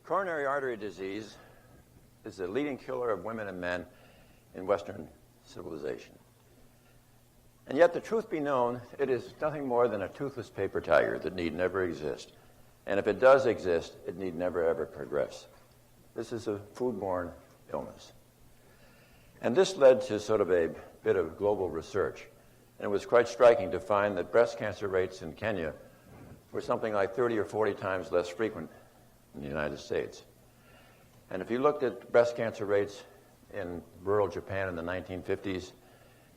Coronary artery disease is the leading killer of women and men in Western civilization. And yet, the truth be known, it is nothing more than a toothless paper tiger that need never exist. And if it does exist, it need never, ever progress. This is a foodborne illness. And this led to sort of a bit of global research. And it was quite striking to find that breast cancer rates in Kenya were something like 30 or 40 times less frequent in the United States. And if you looked at breast cancer rates in rural Japan in the 1950s,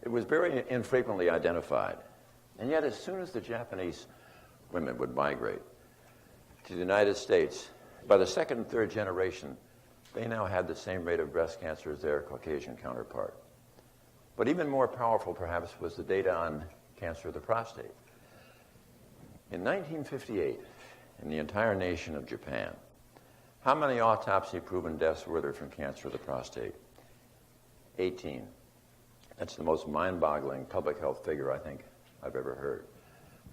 it was very infrequently identified. And yet, as soon as the Japanese women would migrate to the United States, by the second and third generation, they now had the same rate of breast cancer as their Caucasian counterpart. But even more powerful, perhaps, was the data on cancer of the prostate. In 1958, in the entire nation of Japan, how many autopsy-proven deaths were there from cancer of the prostate? 18. That's the most mind-boggling public health figure I think I've ever heard.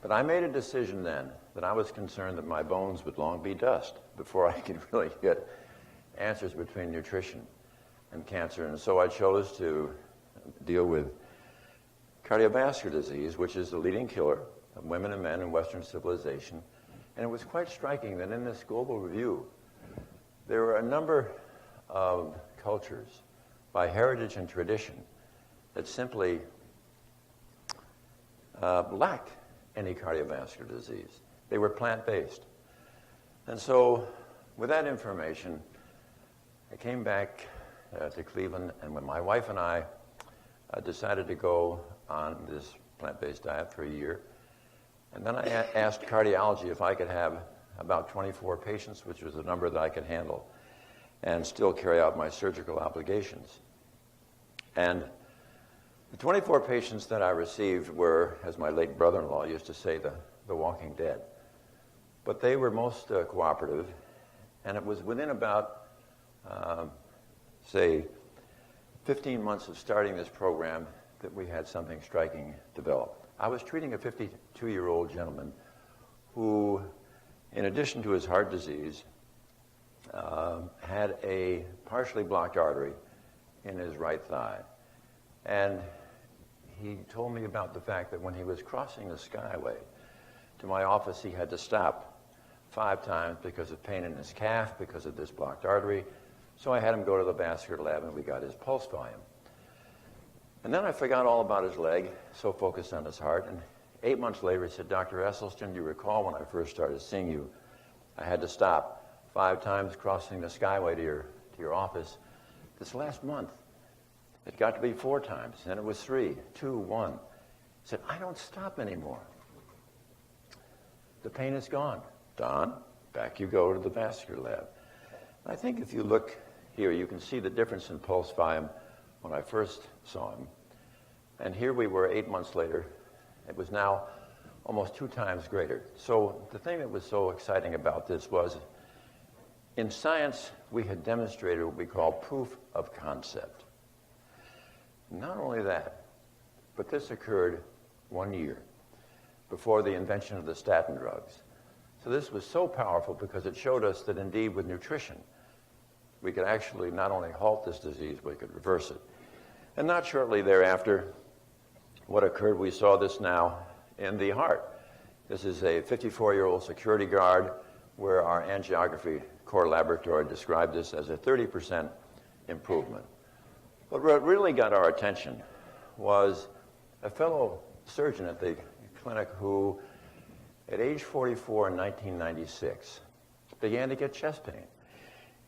But I made a decision then that I was concerned that my bones would long be dust before I could really get answers between nutrition and cancer. And so I chose to deal with cardiovascular disease, which is the leading killer of women and men in Western civilization. And it was quite striking that in this global review, there were a number of cultures by heritage and tradition that simply lacked any cardiovascular disease. They were plant-based. And so with that information, I came back to Cleveland, and when my wife and I decided to go on this plant-based diet for a year, and then I asked cardiology if I could have about 24 patients, which was a number that I could handle, and still carry out my surgical obligations. And the 24 patients that I received were, as my late brother-in-law used to say, the walking dead. But they were most cooperative, and it was within about, say, 15 months of starting this program that we had something striking develop. I was treating a 52-year-old gentleman who, in addition to his heart disease, had a partially blocked artery in his right thigh. And he told me about the fact that when he was crossing the Skyway to my office, he had to stop 5 times because of pain in his calf, because of this blocked artery. So I had him go to the vascular lab, and we got his pulse volume. And then I forgot all about his leg, so focused on his heart. And 8 months later, he said, "Dr. Esselstyn, do you recall when I first started seeing you, I had to stop 5 times crossing the Skyway to your office. This last month, it got to be 4 times, and it was 3, 2, 1. He said, "I don't stop anymore. The pain is gone." Don, back you go to the vascular lab. I think if you look here, you can see the difference in pulse volume when I first saw him. And here we were 8 months later. It was now almost 2 times greater. So the thing that was so exciting about this was, in science, we had demonstrated what we call proof of concept. Not only that, but this occurred 1 year before the invention of the statin drugs. So this was so powerful because it showed us that indeed with nutrition, we could actually not only halt this disease, but we could reverse it. And not shortly thereafter, what occurred, we saw this now in the heart. This is a 54-year-old security guard where our angiography core laboratory described this as a 30% improvement. But what really got our attention was a fellow surgeon at the clinic who, at age 44 in 1996, began to get chest pain.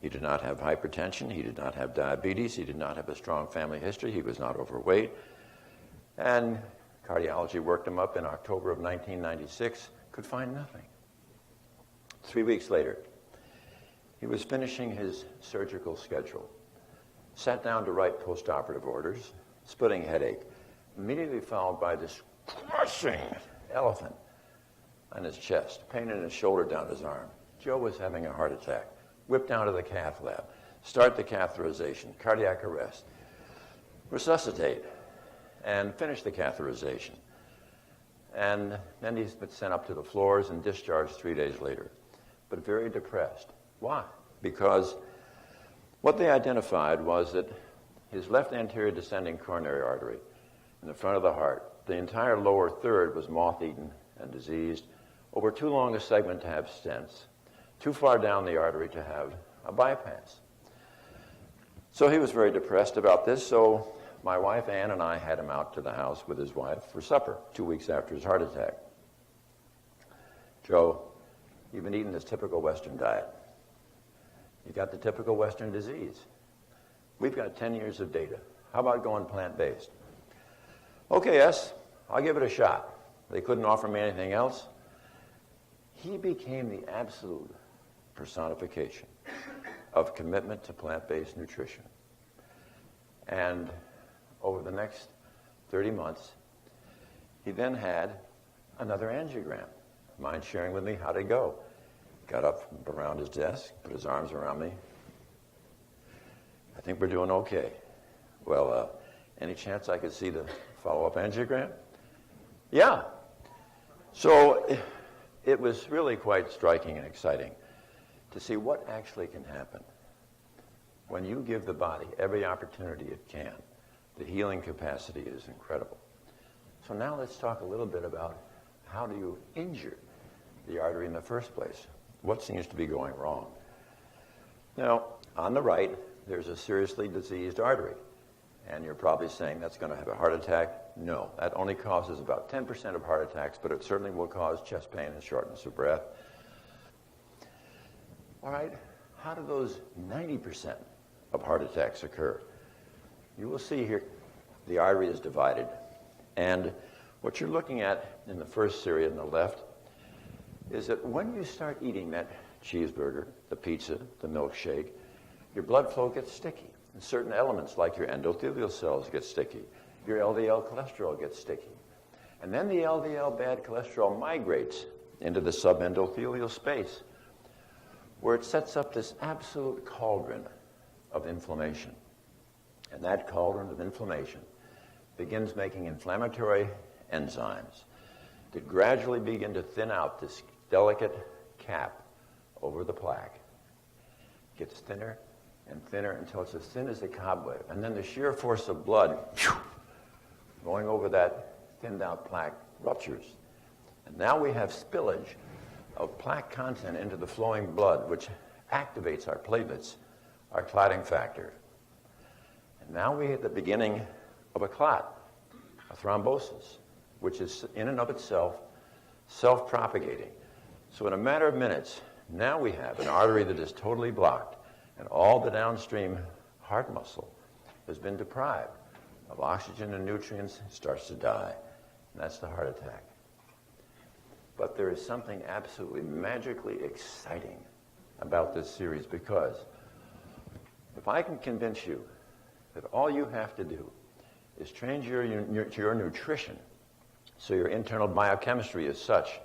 He did not have hypertension, he did not have diabetes, he did not have a strong family history, he was not overweight. And cardiology worked him up in October of 1996, could find nothing. 3 weeks later, he was finishing his surgical schedule, sat down to write postoperative orders, splitting headache, immediately followed by this crushing elephant on his chest, pain in his shoulder down his arm. Joe was having a heart attack. Whipped down to the cath lab, start the catheterization, cardiac arrest, resuscitate, and finish the catheterization. And then he's been sent up to the floors and discharged 3 days later, but very depressed. Why? because what they identified was that his left anterior descending coronary artery in the front of the heart, the entire lower third was moth-eaten and diseased, over too long a segment to have stents, too far down the artery to have a bypass. So he was very depressed about this, so my wife Ann and I had him out to the house with his wife for supper 2 weeks after his heart attack. Joe, you've been eating this typical Western diet. You got the typical Western disease. We've got 10 years of data. How about going plant-based? Okay, yes, I'll give it a shot. They couldn't offer me anything else. He became the absolute personification of commitment to plant-based nutrition. And over the next 30 months, he then had another angiogram. Mind sharing with me how to go? Got up around his desk, put his arms around me. I think we're doing okay. Well, any chance I could see the follow-up angiogram? Yeah. So it was really quite striking and exciting to see what actually can happen when you give the body every opportunity it can. The healing capacity is incredible. So now let's talk a little bit about how do you injure the artery in the first place? What seems to be going wrong? Now, on the right, there's a seriously diseased artery. And you're probably saying that's going to have a heart attack. No, that only causes about 10% of heart attacks, but it certainly will cause chest pain and shortness of breath. All right, how do those 90% of heart attacks occur? You will see here the artery is divided. And what you're looking at in the first series on the left is that when you start eating that cheeseburger, the pizza, the milkshake, your blood flow gets sticky. And certain elements like your endothelial cells get sticky. Your LDL cholesterol gets sticky. And then the LDL bad cholesterol migrates into the subendothelial space where it sets up this absolute cauldron of inflammation. And that cauldron of inflammation begins making inflammatory enzymes that gradually begin to thin out this delicate cap over the plaque. It gets thinner and thinner until it's as thin as a cobweb. And then the sheer force of blood going over that thinned out plaque ruptures. And now we have spillage of plaque content into the flowing blood, which activates our platelets, our clotting factor. And now we hit the beginning of a clot, a thrombosis, which is in and of itself self-propagating. So in a matter of minutes, now we have an artery that is totally blocked, and all the downstream heart muscle has been deprived of oxygen and nutrients, starts to die. And that's the heart attack. But there is something absolutely magically exciting about this series, because if I can convince you that all you have to do is change your nutrition so your internal biochemistry is such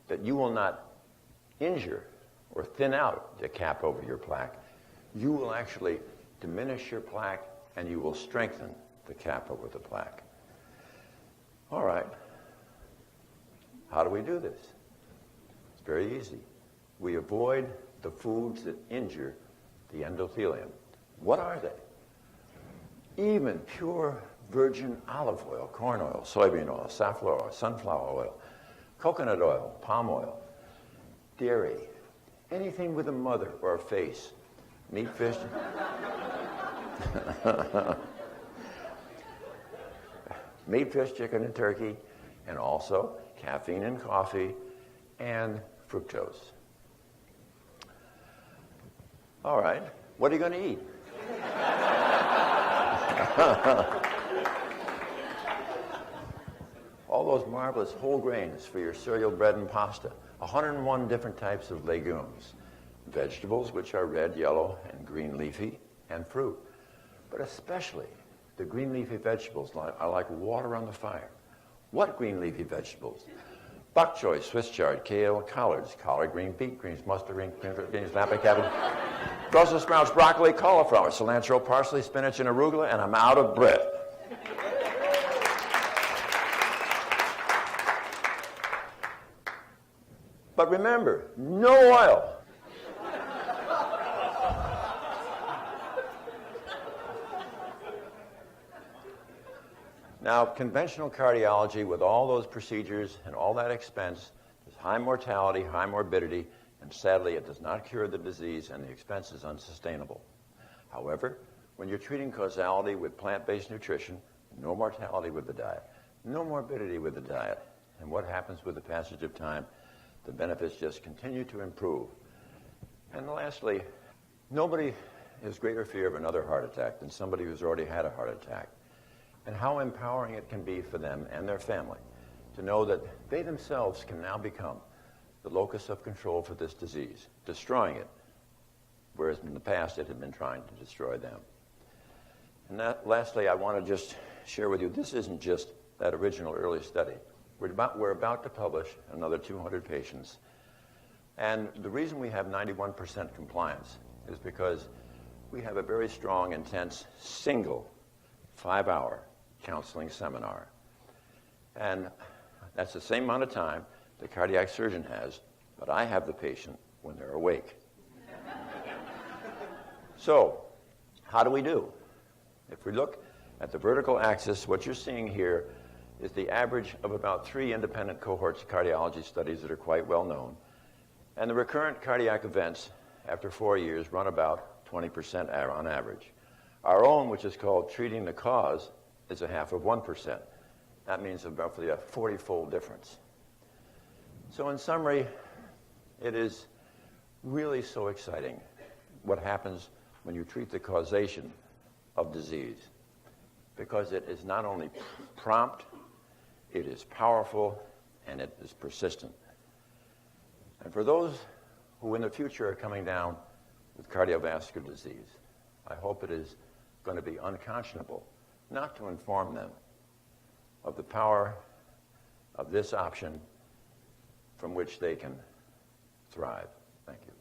that you will not injure or thin out the cap over your plaque, you will actually diminish your plaque and you will strengthen the cap over the plaque. All right. How do we do this? It's very easy. We avoid the foods that injure the endothelium. What are they? Even pure virgin olive oil, corn oil, soybean oil, safflower oil, sunflower oil, coconut oil, palm oil, dairy, anything with a mother or a face, meat, fish, meat, fish, chicken, and turkey, and also caffeine in coffee and fructose. All right, what are you going to eat? All those marvelous whole grains for your cereal, bread, and pasta. 101 different types of legumes. Vegetables, which are red, yellow, and green leafy, and fruit. But especially the green leafy vegetables are like water on the fire. What green leafy vegetables? Bok choy, Swiss chard, kale, collards, collard green, beet greens, mustard greens, napa cabbage, Brussels sprouts, broccoli, cauliflower, cilantro, parsley, spinach, and arugula, and I'm out of breath. But remember, no oil. Now, conventional cardiology with all those procedures and all that expense is high mortality, high morbidity, and sadly it does not cure the disease and the expense is unsustainable. However, when you're treating causality with plant-based nutrition, no mortality with the diet, no morbidity with the diet, and what happens with the passage of time, the benefits just continue to improve. And lastly, nobody has greater fear of another heart attack than somebody who's already had a heart attack. And how empowering it can be for them and their family to know that they themselves can now become the locus of control for this disease, destroying it, whereas in the past it had been trying to destroy them. And lastly, I want to just share with you, this isn't just that original early study. We're about to publish another 200 patients. And the reason we have 91% compliance is because we have a very strong, intense, single 5-hour counseling seminar. And that's the same amount of time the cardiac surgeon has, but I have the patient when they're awake. So, how do we do? If we look at the vertical axis, what you're seeing here is the average of about 3 independent cohorts of cardiology studies that are quite well known. And the recurrent cardiac events after 4 years run about 20% on average. Our own, which is called treating the cause, is 0.5%. That means roughly a 40-fold difference. So in summary, it is really so exciting what happens when you treat the causation of disease, because it is not only prompt, it is powerful, and it is persistent. And for those who in the future are coming down with cardiovascular disease, I hope it is going to be unconscionable not to inform them of the power of this option from which they can thrive. Thank you.